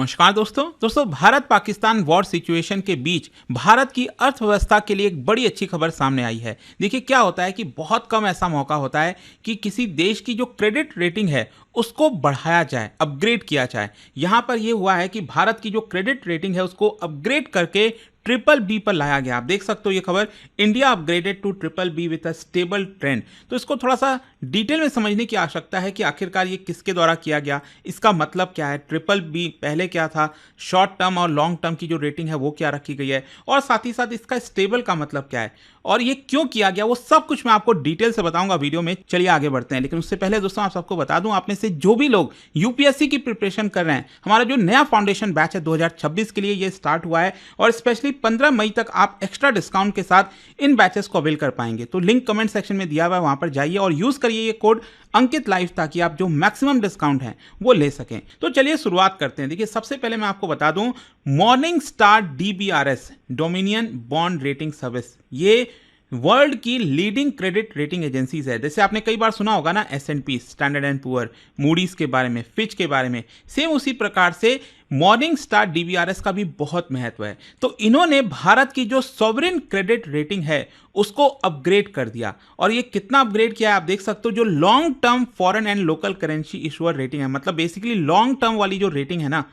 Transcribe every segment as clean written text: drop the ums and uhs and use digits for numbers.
नमस्कार दोस्तों Bharat Pakistan war situation के बीच भारत की अर्थव्यवस्था के लिए एक बड़ी अच्छी खबर सामने आई है। देखिए क्या होता है कि बहुत कम ऐसा मौका होता है कि किसी देश की जो क्रेडिट रेटिंग है उसको बढ़ाया जाए, अपग्रेड किया जाए। यहां पर यह हुआ है कि भारत की जो क्रेडिट रेटिंग है उसको अपग्रेड करके ट्रिपल बी पर लाया गया। आप देख सकते हो ये खबर, India upgraded to triple B with a stable trend. तो इसको थोड़ा सा डिटेल में समझने की आवश्यकता है कि आखिरकार ये किसके द्वारा किया गया, इसका मतलब क्या है। ट्रिपल बी पहले क्या था, शॉर्ट टर्म और लॉन्ग टर्म की जो रेटिंग है वो क्या रखी गई है, और साथ ही साथ इसका स्टेबल का मतलब क्या है और ये क्यों किया गया, वो सब कुछ मैं आपको डिटेल से बताऊंगा वीडियो में। चलिए आगे बढ़ते हैं। लेकिन उससे पहले दोस्तों आप सबको बता दूं, आप में से जो भी लोग यूपीएससी की प्रिपरेशन कर रहे हैं, हमारा जो नया फाउंडेशन बैच है 2026 के लिए ये स्टार्ट हुआ है और स्पेशली 15 मई तक आप एक्स्ट्रा डिस्काउंट के साथ इन बैचेस को अवेल कर पाएंगे। तो लिंक कमेंट सेक्शन में दिया हुआ है, वहां पर जाइए और यूज करिए ये कोड अंकित लाइव ताकि आप जो मैक्सिमम डिस्काउंट है वो ले सकें। तो चलिए शुरुआत करते हैं। देखिए सबसे पहले मैं आपको बता दूं, Morningstar DBRS Dominion Bond Rating Service, ये वर्ल्ड की लीडिंग क्रेडिट रेटिंग एजेंसीज है। जैसे आपने कई बार सुना होगा ना S&P, standard and poor, Moody's के बारे में, फिच के बारे में, सेम उसी प्रकार से मॉर्निंग स्टार डीबीआरएस का भी बहुत महत्व है। तो इन्होंने भारत की जो सॉवरेन क्रेडिट रेटिंग है उसको अपग्रेड कर दिया। और ये कितना अपग्रेड किया है आप देख सकते हो। जो long term foreign and local currency issuer rating है, मतलब बेसिकली लॉन्ग टर्म वाली जो रेटिंग है ना,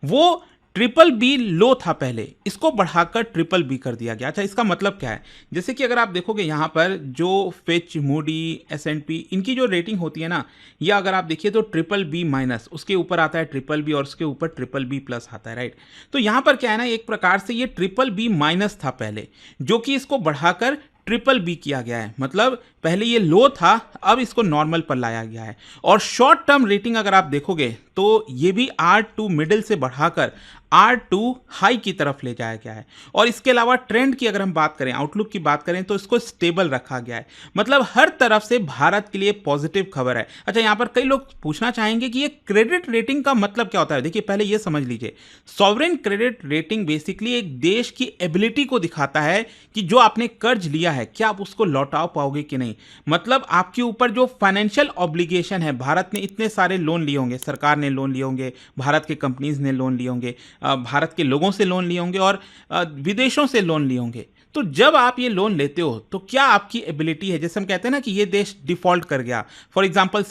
वो ट्रिपल बी लो था पहले, इसको बढ़ाकर ट्रिपल बी कर दिया गया। अच्छा इसका मतलब क्या है, जैसे कि अगर आप देखोगे यहाँ पर जो फिच, मूडी, S&P, इनकी जो रेटिंग होती है ना, या अगर आप देखिए तो ट्रिपल बी माइनस, उसके ऊपर आता है ट्रिपल बी और उसके ऊपर ट्रिपल बी प्लस आता है, राइट। तो यहाँ पर क्या है ना, एक प्रकार से ये ट्रिपल बी माइनस था पहले, जो कि इसको बढ़ाकर ट्रिपल बी किया गया है। मतलब पहले ये लो था, अब इसको नॉर्मल पर लाया गया है। और शॉर्ट टर्म रेटिंग अगर आप देखोगे तो ये भी R2 मिडिल से बढ़ाकर R2 हाई की तरफ ले जाया गया है। और इसके अलावा ट्रेंड की अगर हम बात करें, आउटलुक की बात करें, तो इसको स्टेबल रखा गया है। मतलब हर तरफ से भारत के लिए पॉजिटिव खबर है। अच्छा यहाँ पर कई लोग पूछना चाहेंगे कि ये क्रेडिट रेटिंग का मतलब क्या होता है। देखिए पहले ये समझ लीजिए, सॉवरेन क्रेडिट रेटिंग बेसिकली एक देश की एबिलिटी को दिखाता है कि जो आपने कर्ज लिया है क्या आप उसको लौटा पाओगे कि नहीं। मतलब आपके ऊपर जो फाइनेंशियल ऑब्लिगेशन है, भारत ने इतने सारे लोन लिए होंगे, सरकार ने लोन लिए होंगे, भारत के कंपनीज ने लोन लिए होंगे, भारत के लोगों से लोन लिए होंगे और विदेशों से लोन लिए होंगे। तो जब आप ये लोन लेते हो तो क्या आपकी एबिलिटी है, जैसे हम कहते हैं ना कि ये देश डिफॉल्ट कर गया, फॉर एग्जांपल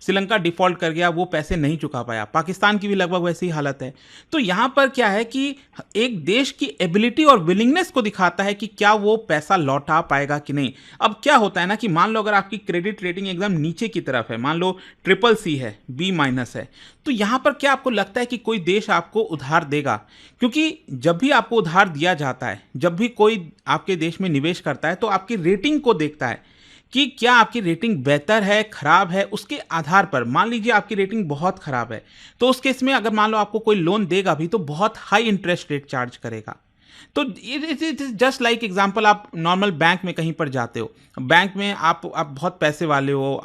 श्रीलंका डिफॉल्ट कर गया, वो पैसे नहीं चुका पाया, पाकिस्तान की भी लगभग वैसी ही हालत है। तो यहाँ पर क्या है कि एक देश की एबिलिटी और विलिंगनेस को दिखाता है कि क्या वो पैसा लौटा पाएगा कि नहीं। अब क्या होता है ना कि मान लो अगर आपकी क्रेडिट रेटिंग एकदम नीचे की तरफ है, मान लो ट्रिपल सी है, बी माइनस है, तो यहाँ पर क्या आपको लगता है कि कोई देश आपको उधार देगा? क्योंकि जब भी आपको उधार दिया जाता है, जब भी कोई आपके देश में निवेश करता है तो आपकी रेटिंग को देखता है कि क्या आपकी रेटिंग बेहतर है, खराब है। उसके आधार पर मान लीजिए आपकी रेटिंग बहुत खराब है, तो उस केस में अगर मान लो आपको कोई लोन देगा भी तो बहुत हाई इंटरेस्ट रेट चार्ज करेगा। तो it is just like example, आप नॉर्मल बैंक में कहीं पर जाते हो, बैंक में आप बहुत पैसे वाले हो,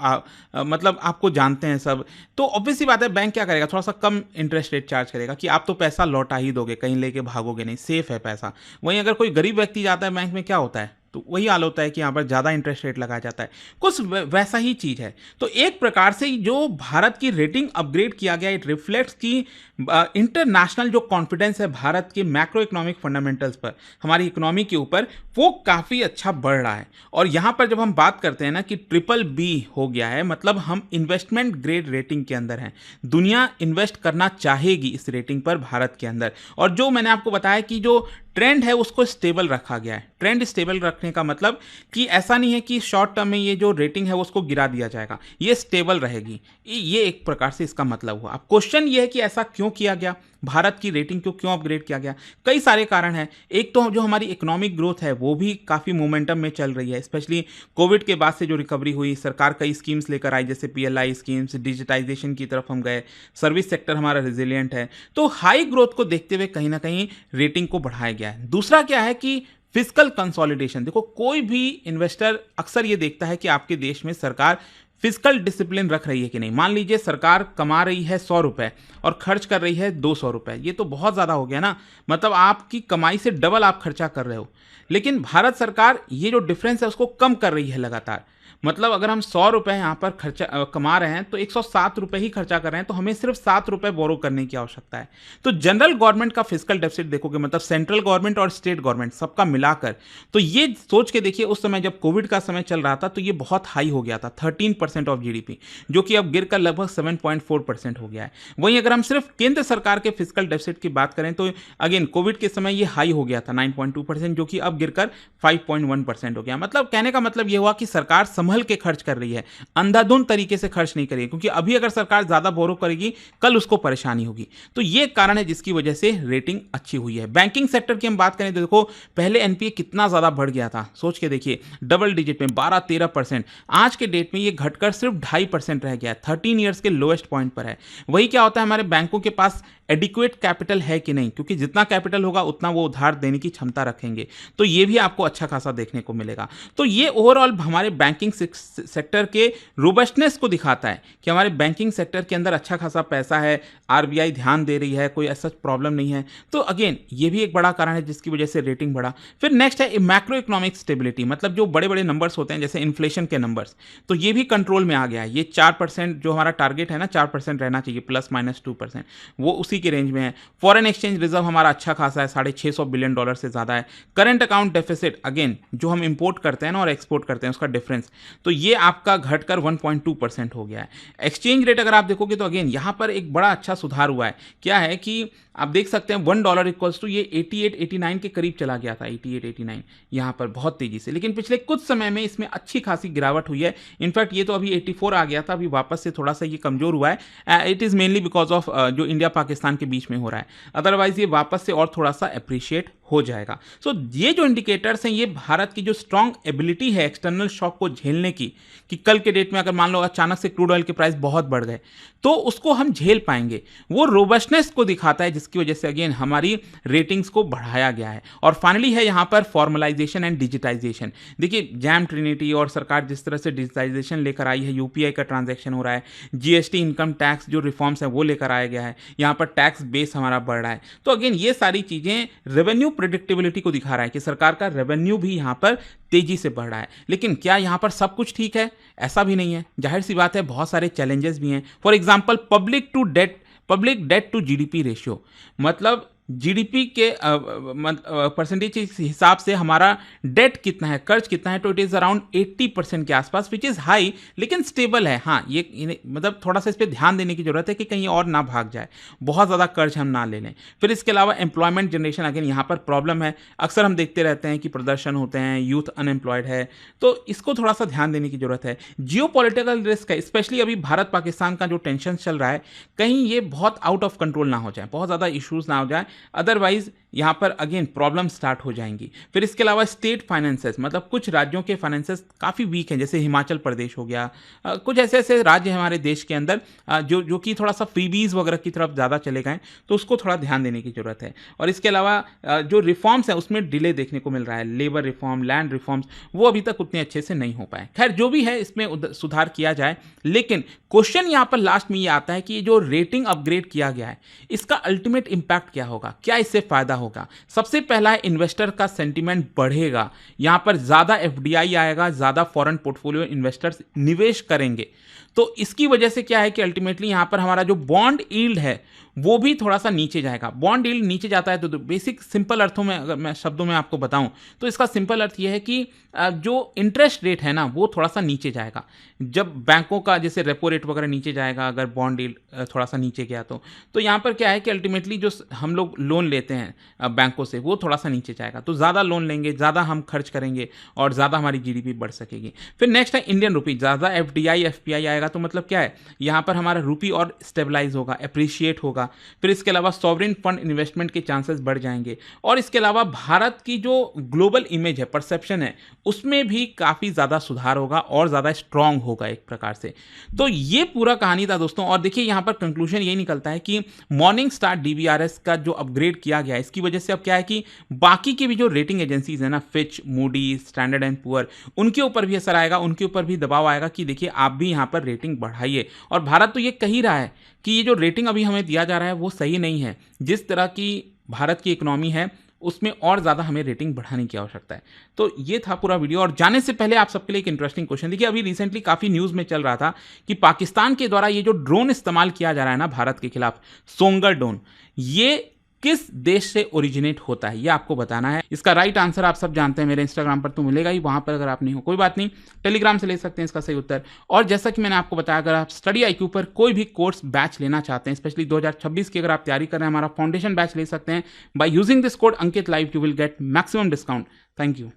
मतलब आपको जानते हैं सब, तो ऑब्वियसली बात है बैंक क्या करेगा, थोड़ा सा कम इंटरेस्ट रेट चार्ज करेगा कि आप तो पैसा लौटा ही दोगे, कहीं लेके भागोगे नहीं, सेफ है पैसा। वहीं अगर कोई गरीब व्यक्ति जाता है बैंक में, क्या होता है, तो वही हाल होता है कि यहाँ पर ज़्यादा इंटरेस्ट रेट लगाया जाता है। कुछ वैसा ही चीज़ है। तो एक प्रकार से जो भारत की रेटिंग अपग्रेड किया गया, इट रिफ्लेक्ट्स की इंटरनेशनल जो कॉन्फिडेंस है भारत के मैक्रो इकोनॉमिक फंडामेंटल्स पर, हमारी इकोनॉमी के ऊपर, वो काफ़ी अच्छा बढ़ रहा है। और यहाँ पर जब हम बात करते हैं ना कि ट्रिपल बी हो गया है, मतलब हम इन्वेस्टमेंट ग्रेड रेटिंग के अंदर हैं। दुनिया इन्वेस्ट करना चाहेगी इस रेटिंग पर भारत के अंदर। और जो मैंने आपको बताया कि जो ट्रेंड है उसको स्टेबल रखा गया है। ट्रेंड स्टेबल रखने का मतलब कि ऐसा नहीं है कि शॉर्ट टर्म में ये जो रेटिंग है उसको गिरा दिया जाएगा, ये स्टेबल रहेगी। ये एक प्रकार से इसका मतलब हुआ। अब क्वेश्चन ये है कि ऐसा क्यों किया गया, भारत की रेटिंग को क्यों अपग्रेड किया गया। कई सारे कारण हैं। एक तो जो हमारी इकोनॉमिक ग्रोथ है वो भी काफ़ी मोमेंटम में चल रही है, स्पेशली कोविड के बाद से जो रिकवरी हुई, सरकार कई स्कीम्स लेकर आई, जैसे PLI स्कीम्स, डिजिटाइजेशन की तरफ हम गए, सर्विस सेक्टर हमारा रिजिलियंट है। तो हाई ग्रोथ को देखते हुए कहीं ना कहीं रेटिंग को बढ़ाया गया है। दूसरा क्या है कि फिस्कल कंसोलिडेशन। देखो कोई भी इन्वेस्टर अक्सर ये देखता है कि आपके देश में सरकार फिस्कल डिसिप्लिन रख रही है कि नहीं। मान लीजिए सरकार कमा रही है 100 रुपए और खर्च कर रही है 200 रुपए, ये तो बहुत ज़्यादा हो गया ना। मतलब आपकी कमाई से डबल आप खर्चा कर रहे हो, लेकिन भारत सरकार ये जो डिफरेंस है उसको कम कर रही है लगातार। मतलब अगर हम 100 रुपए यहाँ पर खर्चा कमा रहे हैं तो 107 रुपए ही खर्चा कर रहे हैं, तो हमें सिर्फ 7 रुपए बोरो करने की आवश्यकता है। तो जनरल गवर्नमेंट का फिस्कल डेफिसिट देखोगे, मतलब सेंट्रल गवर्नमेंट और स्टेट गवर्नमेंट सबका मिलाकर, तो ये सोच के देखिए उस समय जब कोविड का समय चल रहा था तो ये बहुत हाई हो गया था, 13% ऑफ जीडीपी, जो कि अब गिरकर लगभग 7.4% हो गया है। वहीं अगर हम सिर्फ केंद्र सरकार के फिस्कल डेफिसिट की बात करें तो अगेन कोविड के समय ये हाई हो गया था 9.2%, जो कि अब गिरकर 5.1% हो गया। मतलब कहने का मतलब ये हुआ कि सरकार संभल के खर्च कर रही है, अंधाधुंध तरीके से खर्च नहीं करेगी, क्योंकि अभी अगर सरकार ज्यादा बोरो करेगी कल उसको परेशानी होगी। तो ये कारण है जिसकी वजह से रेटिंग अच्छी हुई है। बैंकिंग सेक्टर की हम बात करें तो देखो पहले एनपीए कितना ज्यादा बढ़ गया था, सोच के देखिए, डबल डिजिट में 12-13%, आज के डेट में ये घटकर सिर्फ 2.5% रह गया है, 13 ईयर्स के लोएस्ट पॉइंट पर है। वही क्या होता है, हमारे बैंकों के पास एडिक्वेट कैपिटल है कि नहीं, क्योंकि जितना कैपिटल होगा उतना वो उधार देने की क्षमता रखेंगे, तो ये भी आपको अच्छा खासा देखने को मिलेगा। तो ये ओवरऑल हमारे बैंकिंग सेक्टर के रोबस्टनेस को दिखाता है कि हमारे बैंकिंग सेक्टर के अंदर अच्छा खासा पैसा है, आरबीआई ध्यान दे रही है, कोई ऐसा प्रॉब्लम नहीं है। तो अगेन ये भी एक बड़ा कारण है जिसकी वजह से रेटिंग बढ़ा। फिर नेक्स्ट है मैक्रो इकोनॉमिक स्टेबिलिटी, मतलब जो बड़े बड़े नंबर्स होते हैं जैसे इन्फ्लेशन के नंबर्स, तो ये भी कंट्रोल में आ गया है। ये 4% जो हमारा टारगेट है ना, 4% रहना चाहिए, ±2%, वो उसी के रेंज में है। फॉरेन एक्सचेंज रिजर्व हमारा अच्छा खासा है, $650 बिलियन से ज्यादा है। करंट अकाउंट डेफिसिट, अगेन जो हम इंपोर्ट करते हैं ना और एक्सपोर्ट करते हैं उसका डिफरेंस, तो ये आपका घटकर 1.2% हो गया है। एक्सचेंज रेट अगर आप देखोगे तो अगेन यहां पर एक बड़ा अच्छा सुधार हुआ है। क्या है कि आप देख सकते हैं $1 इक्वल्स टू ये 88-89 के करीब चला गया था, 88-89 यहाँ पर बहुत तेजी से, लेकिन पिछले कुछ समय में इसमें अच्छी खासी गिरावट हुई है। इनफैक्ट ये तो अभी 84 आ गया था, अभी वापस से थोड़ा सा ये कमजोर हुआ है। It is mainly because of जो इंडिया पाकिस्तान के बीच में हो रहा है, अदरवाइज ये वापस से और थोड़ा सा अप्रिशिएट हो जाएगा। सो ये जो इंडिकेटर्स हैं ये भारत की जो स्ट्रांग एबिलिटी है एक्सटर्नल शॉक को झेलने की, कि कल के डेट में अगर मान लो अचानक से क्रूड ऑयल के प्राइस बहुत बढ़ गए तो उसको हम झेल पाएंगे, वो रोबस्टनेस को दिखाता है, जिसकी वजह से अगेन हमारी रेटिंग्स को बढ़ाया गया है। और फाइनली है यहाँ पर फॉर्मलाइजेशन एंड डिजिटाइजेशन। देखिए जैम ट्रिनिटी और सरकार जिस तरह से डिजिटाइजेशन लेकर आई है, यूपीआई का ट्रांजैक्शन हो रहा है, जीएसटी इनकम टैक्स जो रिफॉर्म्स है वो लेकर आया गया है, यहाँ पर टैक्स बेस हमारा बढ़ रहा है। तो अगेन ये सारी चीजें रेवेन्यू प्रेडिक्टेबिलिटी को दिखा रहा है कि सरकार का रेवेन्यू भी यहाँ पर तेजी से बढ़ रहा है। लेकिन क्या यहाँ पर सब कुछ ठीक है? ऐसा भी नहीं है, जाहिर सी बात है बहुत सारे चैलेंजेस भी हैं। For example public debt to GDP ratio, मतलब जीडीपी के परसेंटेज के हिसाब से हमारा डेट कितना है, कर्ज कितना है, तो इट इज अराउंड 80% के आसपास, विच इज हाई लेकिन स्टेबल है। हाँ ये मतलब थोड़ा सा इस पर ध्यान देने की जरूरत है कि कहीं और ना भाग जाए, बहुत ज़्यादा कर्ज हम ना ले लें। फिर इसके अलावा एम्प्लॉयमेंट जनरेशन, अगेन यहाँ पर प्रॉब्लम है, अक्सर हम देखते रहते हैं कि प्रदर्शन होते हैं, यूथ अनएम्प्लॉयड है, तो इसको थोड़ा सा ध्यान देने की जरूरत है। जियो पॉलिटिकल रिस्क है, स्पेशली अभी भारत पाकिस्तान का जो टेंशन चल रहा है, कहीं ये बहुत आउट ऑफ कंट्रोल ना हो जाए, बहुत ज़्यादा इश्यूज ना हो जाए, अदरवाइज यहां पर अगेन प्रॉब्लम स्टार्ट हो जाएंगी। फिर इसके अलावा स्टेट फाइनेंसेस, मतलब कुछ राज्यों के फाइनेंसेस काफ़ी वीक हैं, जैसे हिमाचल प्रदेश हो गया, कुछ ऐसे ऐसे राज्य हैं हमारे देश के अंदर जो कि थोड़ा सा फ्रीबीज वगैरह की तरफ ज़्यादा चले गए, तो उसको थोड़ा ध्यान देने की जरूरत है। और इसके अलावा जो रिफॉर्म्स हैं उसमें डिले देखने को मिल रहा है, लेबर रिफॉर्म, लैंड रिफॉर्म्स, वो अभी तक उतने अच्छे से नहीं हो पाए। खैर जो भी है इसमें सुधार किया जाए, लेकिन क्वेश्चन यहाँ पर लास्ट में ये आता है कि जो रेटिंग अपग्रेड किया गया है इसका अल्टीमेट इंपैक्ट क्या होगा, क्या इससे फायदा होगा? सबसे पहला है इन्वेस्टर का सेंटीमेंट बढ़ेगा, यहां पर ज्यादा एफडीआई आएगा, ज्यादा फॉरेन पोर्टफोलियो इन्वेस्टर्स निवेश करेंगे। तो इसकी वजह से क्या है कि अल्टीमेटली यहां पर हमारा जो बॉन्ड यील्ड है वो भी थोड़ा सा नीचे जाएगा। बॉन्ड यील्ड नीचे जाता है तो बेसिक सिंपल अर्थों में अगर मैं शब्दों में आपको बताऊं तो इसका सिंपल अर्थ यह है कि जो इंटरेस्ट रेट है ना वो थोड़ा सा नीचे जाएगा। जब बैंकों का जैसे रेपो रेट वगैरह नीचे जाएगा, अगर बॉन्ड यील्ड थोड़ा सा नीचे गया तो यहाँ पर क्या है कि अल्टीमेटली जो हम लोग लोन लेते हैं बैंकों से वो थोड़ा सा नीचे जाएगा, तो ज़्यादा लोन लेंगे, ज़्यादा हम खर्च करेंगे और ज़्यादा हमारी जीडीपी बढ़ सकेगी। फिर नेक्स्ट है इंडियन रुपी, ज़्यादा एफडीआई एफपीआई आएगा तो मतलब क्या है, यहाँ पर हमारा रुपी और स्टेबलाइज होगा, अप्रिशिएट होगा। फिर इसके अलावा सॉवरेन फंड इन्वेस्टमेंट के चांसेस बढ़ जाएंगे और इसके अलावा भारत की जो ग्लोबल इमेज है, परसेप्शन है, उसमें भी काफ़ी ज़्यादा सुधार होगा और ज़्यादा स्ट्रांग होगा एक प्रकार से। तो ये पूरा कहानी था दोस्तों। और देखिए यहाँ पर कंक्लूजन यही निकलता है कि मॉर्निंग स्टार डीबीआरएस का जो अपग्रेड किया गया है इसकी वजह से अब क्या है कि बाकी की भी जो रेटिंग एजेंसीज है ना, Fitch, Moody, standard and poor, उनके ऊपर भी असर आएगा, उनके ऊपर भी दबाव आएगा कि देखिए आप भी यहाँ पर रेटिंग बढ़ाइए। और भारत तो ये कह ही रहा है कि ये जो रेटिंग अभी हमें दिया जा रहा है वो सही नहीं है। जिस तरह की भारत की इकोनॉमी है उसमें और ज़्यादा हमें रेटिंग बढ़ाने की आवश्यकता है। तो ये था पूरा वीडियो। और जाने से पहले आप सबके लिए एक इंटरेस्टिंग क्वेश्चन, देखिए अभी रिसेंटली काफ़ी न्यूज़ में चल रहा था कि पाकिस्तान के द्वारा ये जो ड्रोन इस्तेमाल किया जा रहा है ना भारत के खिलाफ, सोंगर ड्रोन, ये किस देश से ओरिजिनेट होता है, ये आपको बताना है। इसका राइट आंसर आप सब जानते हैं, मेरे इंस्टाग्राम पर तो मिलेगा ही, वहां पर अगर आप नहीं हो कोई बात नहीं, टेलीग्राम से ले सकते हैं इसका सही उत्तर। और जैसा कि मैंने आपको बताया, अगर आप स्टडी IQ पर कोई भी कोर्स बैच लेना चाहते हैं, स्पेशली 2026 की अगर आप तैयारी कर रहे हैं, हमारा फाउंडेशन बैच ले सकते हैं by using this code Ankit live, you will get maximum discount. Thank you.